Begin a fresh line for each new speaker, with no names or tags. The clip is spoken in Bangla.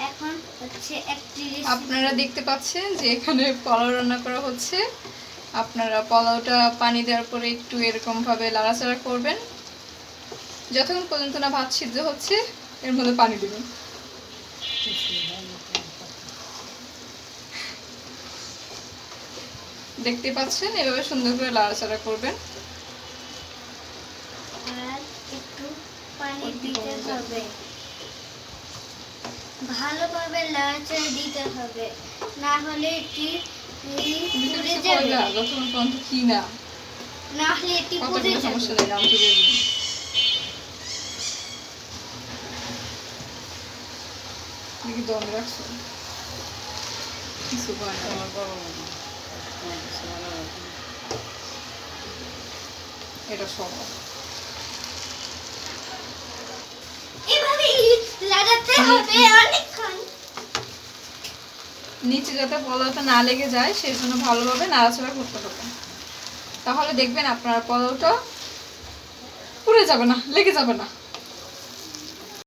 এখন হচ্ছে 31।
আপনারা দেখতে পাচ্ছেন যে এখানে পোলাও রান্না করা হচ্ছে। আপনারা পোলাওটা পানি দেওয়ার পরে একটু এরকম ভাবে লাড়াচাড়া করবেন যতক্ষণ পর্যন্ত না ভাত সিদ্ধ হচ্ছে। এর মধ্যে পানি দিবেন। দেখতে পাচ্ছেন এভাবে সুন্দর করে লাড়াচাড়া করবেন।
আর একটু পানি দিতে হবে, ভালোভাবে নাড়াচাড়া দিতে হবে, না হলে এটি পুড়ে যাবে।
যতক্ষণ পর্যন্ত কি না
না হলে এটি
কত
পুড়ে
কোনো সমস্যা
যাবে।
নেই, আমি তো বলবো। দেখি দম রাখছো কিছু হয় না। এটা সব
এভাবে লাগাতে হবে অনেকক্ষণ।
নিচে যাতে পোলাওটা না লেগে যায় সেই জন্য ভালোভাবে নাড়াচাড়া করতে হবে। তাহলে দেখবেন আপনার পোলাওটা পুড়ে যাবে না, লেগে যাবে না।